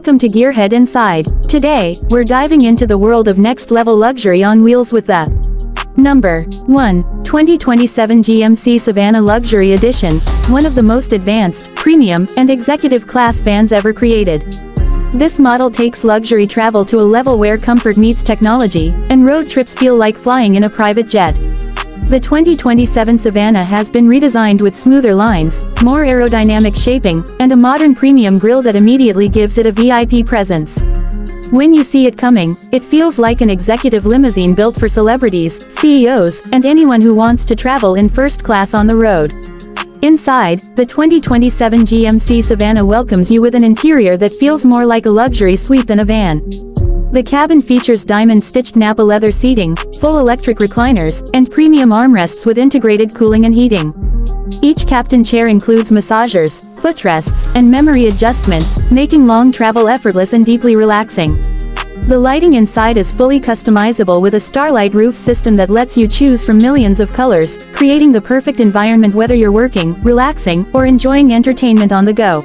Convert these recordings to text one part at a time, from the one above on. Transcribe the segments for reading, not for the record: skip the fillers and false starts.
Welcome to Gearhead Inside. Today, we're diving into the world of next-level luxury on wheels with the Number 1. 2027 GMC Savana Luxury Edition, one of the most advanced, premium, and executive-class vans ever created. This model takes luxury travel to a level where comfort meets technology, and road trips feel like flying in a private jet. The 2027 Savana has been redesigned with smoother lines, more aerodynamic shaping, and a modern premium grille that immediately gives it a VIP presence. When you see it coming, it feels like an executive limousine built for celebrities, CEOs, and anyone who wants to travel in first class on the road. Inside, the 2027 GMC Savana welcomes you with an interior that feels more like a luxury suite than a van. The cabin features diamond-stitched Napa leather seating, full electric recliners, and premium armrests with integrated cooling and heating. Each captain chair includes massagers, footrests, and memory adjustments, making long travel effortless and deeply relaxing. The lighting inside is fully customizable with a starlight roof system that lets you choose from millions of colors, creating the perfect environment whether you're working, relaxing, or enjoying entertainment on the go.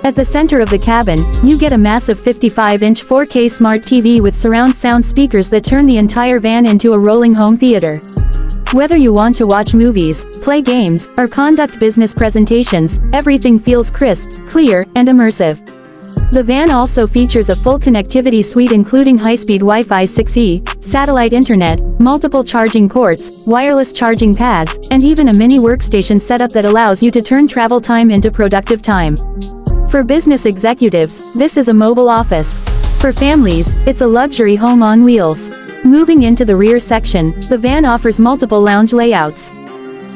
At the center of the cabin, you get a massive 55-inch 4K smart TV with surround sound speakers that turn the entire van into a rolling home theater. Whether you want to watch movies, play games, or conduct business presentations, everything feels crisp, clear, and immersive. The van also features a full connectivity suite including high-speed Wi-Fi 6E, satellite internet, multiple charging ports, wireless charging pads, and even a mini workstation setup that allows you to turn travel time into productive time. For business executives, this is a mobile office. For families, it's a luxury home on wheels. Moving into the rear section, the van offers multiple lounge layouts.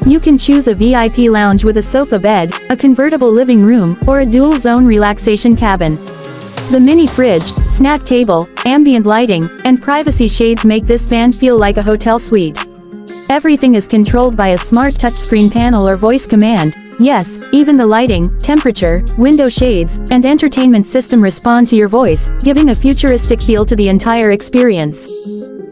You can choose a VIP lounge with a sofa bed, a convertible living room, or a dual-zone relaxation cabin. The mini fridge, snack table, ambient lighting, and privacy shades make this van feel like a hotel suite. Everything is controlled by a smart touchscreen panel or voice command. Yes, even the lighting, temperature, window shades, and entertainment system respond to your voice, giving a futuristic feel to the entire experience.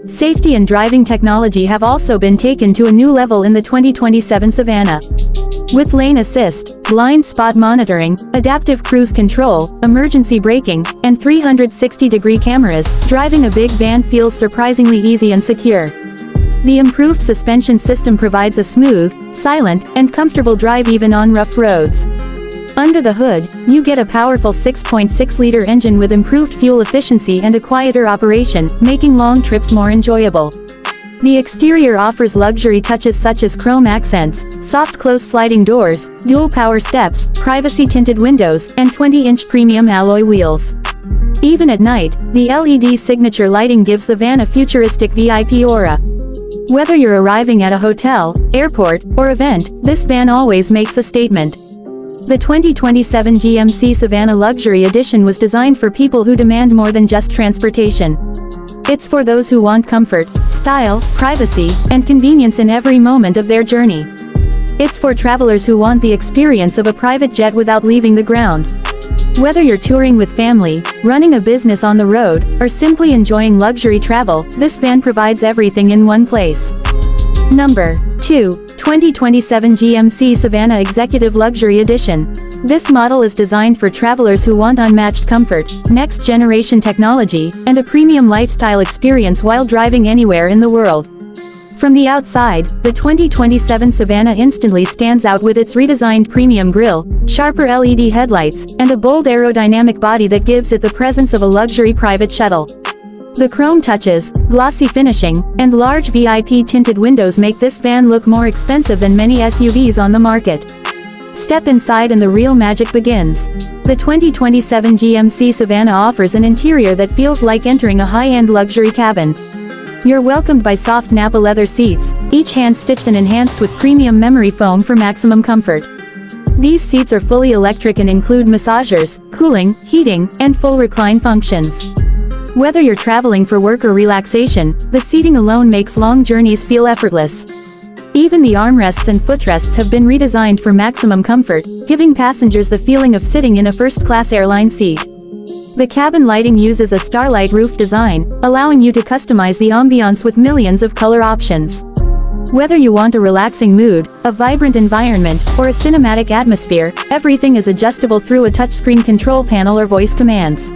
Safety and driving technology have also been taken to a new level in the 2027 Savana. With lane assist, blind spot monitoring, adaptive cruise control, emergency braking, and 360-degree cameras, driving a big van feels surprisingly easy and secure. The improved suspension system provides a smooth, silent, and comfortable drive even on rough roads. Under the hood, you get a powerful 6.6-liter engine with improved fuel efficiency and a quieter operation, making long trips more enjoyable. The exterior offers luxury touches such as chrome accents, soft close sliding doors, dual power steps, privacy tinted windows, and 20-inch premium alloy wheels. Even at night, the LED signature lighting gives the van a futuristic VIP aura. Whether you're arriving at a hotel, airport, or event, this van always makes a statement. The 2027 GMC Savana Luxury Edition was designed for people who demand more than just transportation. It's for those who want comfort, style, privacy, and convenience in every moment of their journey. It's for travelers who want the experience of a private jet without leaving the ground. Whether you're touring with family, running a business on the road, or simply enjoying luxury travel, this van provides everything in one place. Number 2. 2027 GMC Savana Executive Luxury Edition. This model is designed for travelers who want unmatched comfort, next-generation technology, and a premium lifestyle experience while driving anywhere in the world. From the outside, the 2027 Savana instantly stands out with its redesigned premium grille, sharper LED headlights, and a bold aerodynamic body that gives it the presence of a luxury private shuttle. The chrome touches, glossy finishing, and large VIP tinted windows make this van look more expensive than many SUVs on the market. Step inside and the real magic begins. The 2027 GMC Savana offers an interior that feels like entering a high-end luxury cabin. You're welcomed by soft Napa leather seats, each hand-stitched and enhanced with premium memory foam for maximum comfort. These seats are fully electric and include massagers, cooling, heating, and full recline functions. Whether you're traveling for work or relaxation, the seating alone makes long journeys feel effortless. Even the armrests and footrests have been redesigned for maximum comfort, giving passengers the feeling of sitting in a first-class airline seat. The cabin lighting uses a starlight roof design, allowing you to customize the ambiance with millions of color options. Whether you want a relaxing mood, a vibrant environment, or a cinematic atmosphere, everything is adjustable through a touchscreen control panel or voice commands.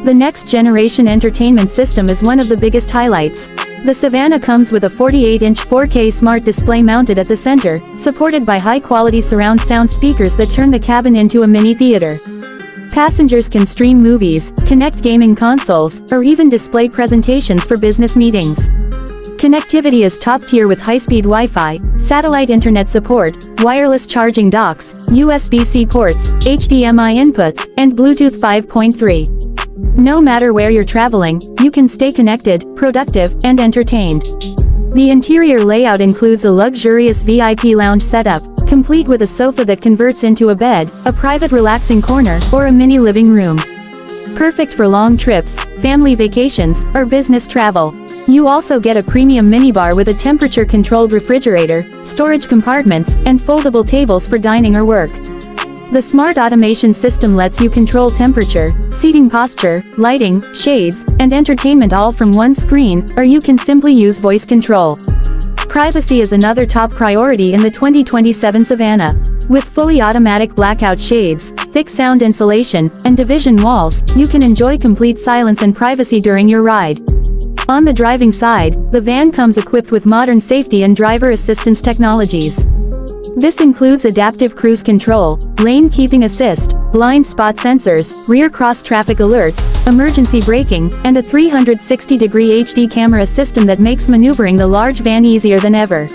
The next-generation entertainment system is one of the biggest highlights. The Savana comes with a 48-inch 4K smart display mounted at the center, supported by high-quality surround sound speakers that turn the cabin into a mini theater. Passengers can stream movies, connect gaming consoles, or even display presentations for business meetings. Connectivity is top-tier with high-speed Wi-Fi, satellite internet support, wireless charging docks, USB-C ports, HDMI inputs, and Bluetooth 5.3. No matter where you're traveling, you can stay connected, productive, and entertained. The interior layout includes a luxurious VIP lounge setup, complete with a sofa that converts into a bed, a private relaxing corner, or a mini living room. Perfect for long trips, family vacations, or business travel. You also get a premium minibar with a temperature-controlled refrigerator, storage compartments, and foldable tables for dining or work. The smart automation system lets you control temperature, seating posture, lighting, shades, and entertainment all from one screen, or you can simply use voice control. Privacy is another top priority in the 2027 Savana. With fully automatic blackout shades, thick sound insulation, and division walls, you can enjoy complete silence and privacy during your ride. On the driving side, the van comes equipped with modern safety and driver assistance technologies. This includes adaptive cruise control, lane keeping assist, blind spot sensors, rear cross-traffic alerts, emergency braking, and a 360-degree HD camera system that makes maneuvering the large van easier than ever.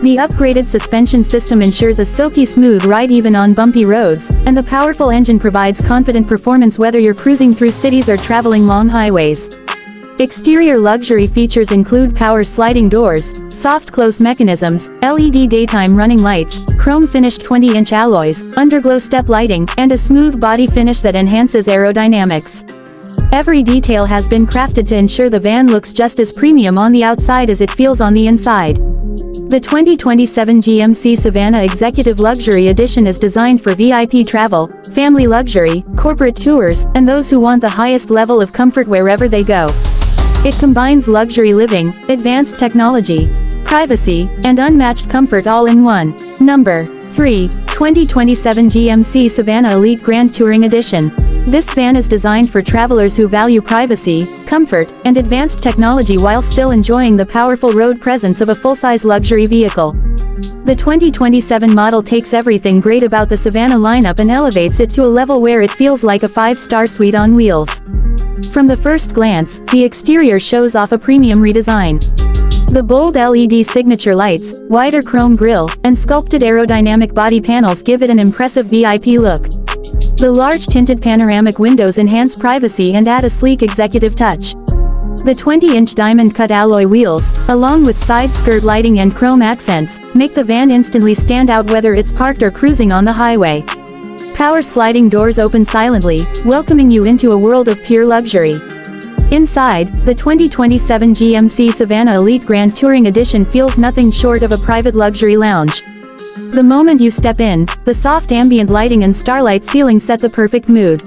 The upgraded suspension system ensures a silky smooth ride even on bumpy roads, and the powerful engine provides confident performance whether you're cruising through cities or traveling long highways. Exterior luxury features include power sliding doors, soft close mechanisms, LED daytime running lights, chrome-finished 20-inch alloys, underglow step lighting, and a smooth body finish that enhances aerodynamics. Every detail has been crafted to ensure the van looks just as premium on the outside as it feels on the inside. The 2027 GMC Savana Executive Luxury Edition is designed for VIP travel, family luxury, corporate tours, and those who want the highest level of comfort wherever they go. It combines luxury living, advanced technology, privacy, and unmatched comfort all in one. Number 3. 2027 GMC Savana Elite Grand Touring Edition. This van is designed for travelers who value privacy, comfort, and advanced technology while still enjoying the powerful road presence of a full-size luxury vehicle. The 2027 model takes everything great about the Savana lineup and elevates it to a level where it feels like a 5-star suite on wheels. From the first glance, the exterior shows off a premium redesign. The bold LED signature lights, wider chrome grille, and sculpted aerodynamic body panels give it an impressive VIP look. The large tinted panoramic windows enhance privacy and add a sleek executive touch. The 20-inch diamond-cut alloy wheels, along with side skirt lighting and chrome accents, make the van instantly stand out whether it's parked or cruising on the highway. Power sliding doors open silently, welcoming you into a world of pure luxury. Inside, the 2027 GMC Savana Elite Grand Touring Edition feels nothing short of a private luxury lounge. The moment you step in, the soft ambient lighting and starlight ceiling set the perfect mood.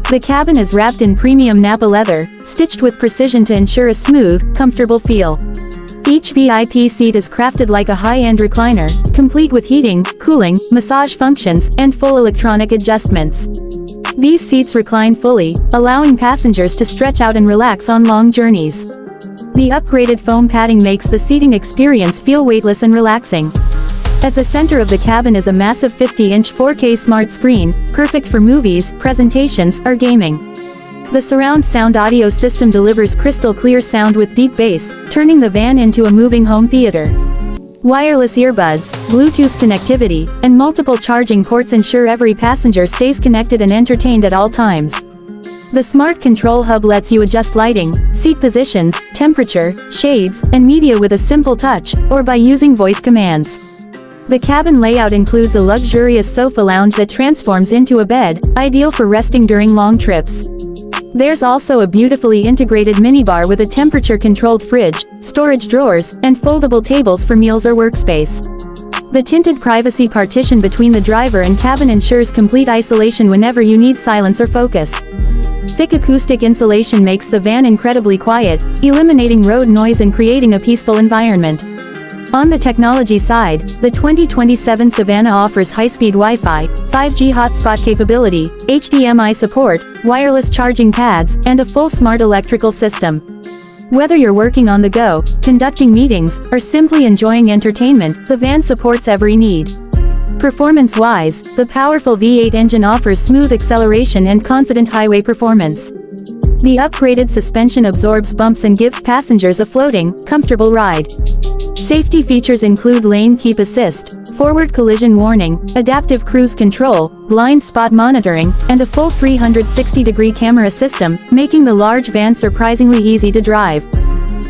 The cabin is wrapped in premium Napa leather, stitched with precision to ensure a smooth, comfortable feel. Each VIP seat is crafted like a high-end recliner, complete with heating, cooling, massage functions, and full electronic adjustments. These seats recline fully, allowing passengers to stretch out and relax on long journeys. The upgraded foam padding makes the seating experience feel weightless and relaxing. At the center of the cabin is a massive 50-inch 4K smart screen, perfect for movies, presentations, or gaming. The surround sound audio system delivers crystal clear sound with deep bass, turning the van into a moving home theater. Wireless earbuds, Bluetooth connectivity, and multiple charging ports ensure every passenger stays connected and entertained at all times. The smart control hub lets you adjust lighting, seat positions, temperature, shades, and media with a simple touch, or by using voice commands. The cabin layout includes a luxurious sofa lounge that transforms into a bed, ideal for resting during long trips. There's also a beautifully integrated minibar with a temperature-controlled fridge, storage drawers, and foldable tables for meals or workspace. The tinted privacy partition between the driver and cabin ensures complete isolation whenever you need silence or focus. Thick acoustic insulation makes the van incredibly quiet, eliminating road noise and creating a peaceful environment. On the technology side, the 2027 Savana offers high-speed Wi-Fi, 5G hotspot capability, HDMI support, wireless charging pads, and a full smart electrical system. Whether you're working on the go, conducting meetings, or simply enjoying entertainment, the van supports every need. Performance-wise, the powerful V8 engine offers smooth acceleration and confident highway performance. The upgraded suspension absorbs bumps and gives passengers a floating, comfortable ride. Safety features include lane keep assist, forward collision warning, adaptive cruise control, blind spot monitoring, and a full 360-degree camera system, making the large van surprisingly easy to drive.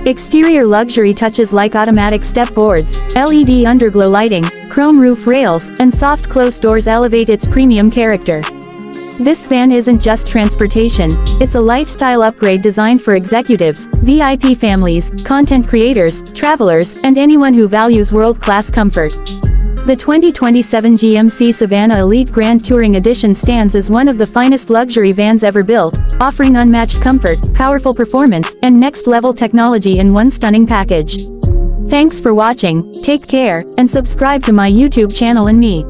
Exterior luxury touches like automatic step boards, LED underglow lighting, chrome roof rails, and soft closed doors elevate its premium character. This van isn't just transportation, it's a lifestyle upgrade designed for executives, VIP families, content creators, travelers, and anyone who values world-class comfort. The 2027 GMC Savana Elite Grand Touring Edition stands as one of the finest luxury vans ever built, offering unmatched comfort, powerful performance, and next-level technology in one stunning package. Thanks for watching, take care, and subscribe to my YouTube channel and me.